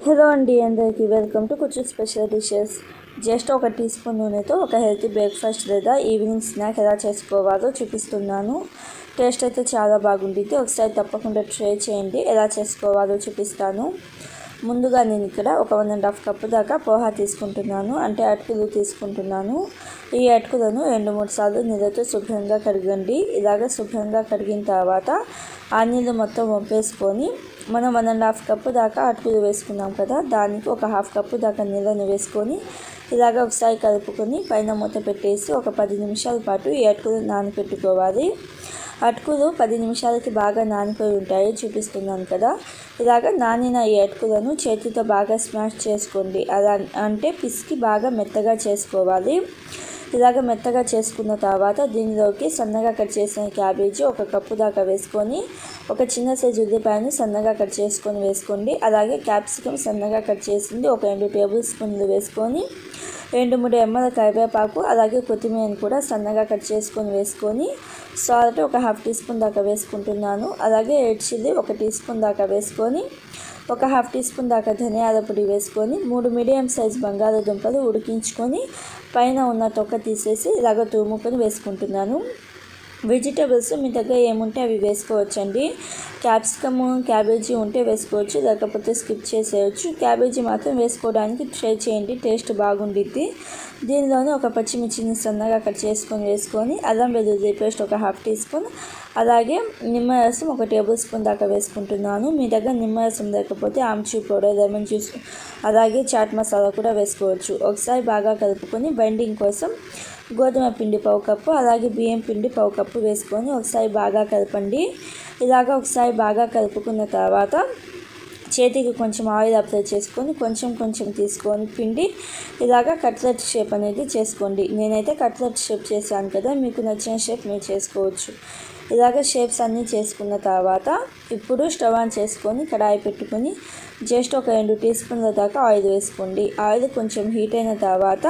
Hello అండి, అందరికీ welcome to కుచ్చు స్పెషల్ డిషెస్. జస్ట్ ఒక టీ స్పూన్ నూనెతో ఒక హెల్తీ బ్రేక్ఫాస్ట్ లేదా ఈవినింగ్ స్నాక్ ఎలా చేసుకోవాలో చూపిస్తున్నాను. టేస్ట్ అయితే చాలా బాగుంటుంది. ఒకసారి తప్పకుండా ట్రై చేయండి. ఎలా చేసుకోవాలో చూపిస్తాను. ముందుగా నేను ఇక్కడ ఒక 1.5 కప్పు దాకా పోహా తీసుకుంటున్నాను, అంటే అటుకులు తీసుకుంటున్నాను. ఈ అటుకులను 2-3 సార్లు నీళ్ళతో శుభ్రంగా కడగండి. ఇలాగ శుభ్రంగా కడిగిన తర్వాత ఆ నీళ్ళు మొత్తం వంపేసుకొని మనం 1.5 కప్పు దాకా అటుకులు వేసుకున్నాం కదా, దానికి ఒక 1/2 కప్పు దాకా నీళ్ళని వేసుకొని ఇలాగ ఒకసారి కలుపుకొని పైన మూత పెట్టేసి ఒక 10 నిమిషాల పాటు ఈ అటుకులు నానబెట్టుకోవాలి. అటుకులు 10 నిమిషాలకి బాగా నానిపోయి ఉంటాయి, చూపిస్తున్నాను కదా. ఇలాగ నానిన ఈ అటుకులను చేతితో బాగా స్మాష్ చేసుకోండి. అలా అంటే పిసికి బాగా మెత్తగా చేసుకోవాలి. ఇలాగ మెత్తగా చేసుకున్న తర్వాత దీనిలోకి సన్నగా కట్ చేసిన క్యాబేజీ 1 కప్పు దాకా వేసుకొని, ఒక చిన్న సైజు ఉల్లిపాయను సన్నగా కట్ చేసుకొని వేసుకోండి. అలాగే క్యాప్సికమ్ సన్నగా కట్ చేసింది ఒక 2 టేబుల్ స్పూన్లు వేసుకొని, 2-3 రెమ్మల కరివేపాకు అలాగే కొత్తిమీరను కూడా సన్నగా కట్ చేసుకొని వేసుకొని, సాల్ట్ ఒక 1/2 టీ స్పూన్ దాకా వేసుకుంటున్నాను. అలాగే రెడ్ చిల్లీ 1 టీ స్పూన్ దాకా వేసుకొని, ఒక 1/2 టీ స్పూన్ దాకా ధనియాల పొడి వేసుకొని 3 మీడియం సైజ్ బంగాళాదుంపలు ఉడికించుకొని పైన ఉన్న తొక్క తీసేసి ఇలాగ తురుముకొని వేసుకుంటున్నాను. వెజిటేబుల్స్ మీ దగ్గర ఏముంటే అవి వేసుకోవచ్చండి. క్యాప్సికమ్, క్యాబేజీ ఉంటే వేసుకోవచ్చు, లేకపోతే స్కిప్ చేసేయచ్చు. క్యాబేజీ మాత్రం వేసుకోవడానికి ట్రై చేయండి, టేస్ట్ బాగుండిద్ది. దీనిలోనే ఒక పచ్చిమిర్చిని సన్నగా కట్ చేసుకొని వేసుకొని, అల్లం వెల్లుల్లి పేస్ట్ ఒక 1/2 టీ స్పూన్, అలాగే నిమ్మరసం 1 టేబుల్ స్పూన్ దాకా వేసుకుంటున్నాను. మీ దగ్గర నిమ్మరసం లేకపోతే ఆమ్చూర్ పౌడర్, లెమన్ జ్యూస్ అలాగే చాట్ మసాలా కూడా వేసుకోవచ్చు. ఒకసారి బాగా కలుపుకొని బైండింగ్ కోసం గోధుమ పిండి 1/4 కప్పు అలాగే బియ్యం పిండి 1/4 కప్పు వేసుకొని ఒకసారి బాగా కలపండి. ఇలాగ ఒకసారి బాగా కలుపుకున్న తర్వాత చేతికి కొంచెం ఆయిల్ అప్లై చేసుకొని కొంచెం తీసుకొని పిండి ఇలాగ కట్లెట్ షేప్ అనేది చేసుకోండి. నేనైతే కట్లెట్ షేప్ చేశాను కదా, మీకు నచ్చిన షేప్ మీరు చేసుకోవచ్చు. ఇలాగ షేప్స్ అన్నీ చేసుకున్న తర్వాత ఇప్పుడు స్టవ్ ఆన్ చేసుకొని కడాయి పెట్టుకొని జస్ట్ ఒక 2 టీ స్పూన్ల దాకా ఆయిల్ వేసుకోండి. ఆయిల్ కొంచెం హీట్ అయిన తర్వాత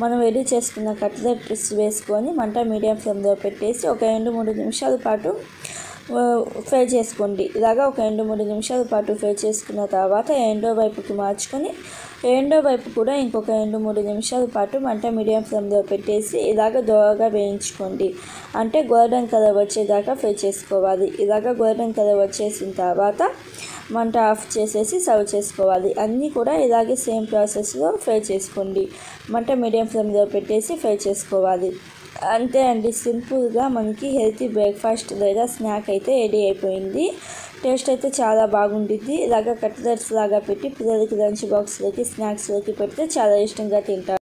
మనం రెడీ చేసుకున్న కట్లెట్స్ వేసుకొని మంట మీడియం ఫ్లేమ్లో పెట్టేసి ఒక 2-3 నిమిషాల పాటు ఫ్రై చేసుకోండి. ఇలాగ ఒక 2-3 నిమిషాల పాటు ఫ్రై చేసుకున్న తర్వాత రెండో వైపుకి మార్చుకొని రెండో వైపు కూడా ఇంకొక 2-3 నిమిషాల పాటు మంట మీడియం ఫ్లేమ్లో పెట్టేసి ఇలాగ దోరగా వేయించుకోండి. అంటే గోల్డెన్ కలర్ వచ్చేదాకా ఫ్రై చేసుకోవాలి. ఇలాగ గోల్డెన్ కలర్ వచ్చేసిన తర్వాత మంట ఆఫ్ చేసేసి సర్వ్ చేసుకోవాలి. అన్నీ కూడా ఇలాగే సేమ్ ప్రాసెస్లో ఫ్రై చేసుకోండి. మంట మీడియం ఫ్లేమ్లో పెట్టేసి ఫ్రై చేసుకోవాలి. అంతే అండి, సింపుల్గా మనకి హెల్తీ బ్రేక్ఫాస్ట్ లేదా స్నాక్ అయితే రెడీ అయిపోయింది. టేస్ట్ అయితే చాలా బాగుంటుంది. ఇలాగ కట్లెట్స్ లాగా పెట్టి పిల్లలకి లంచ్ బాక్స్లోకి, స్నాక్స్లోకి పెడితే చాలా ఇష్టంగా తింటారు.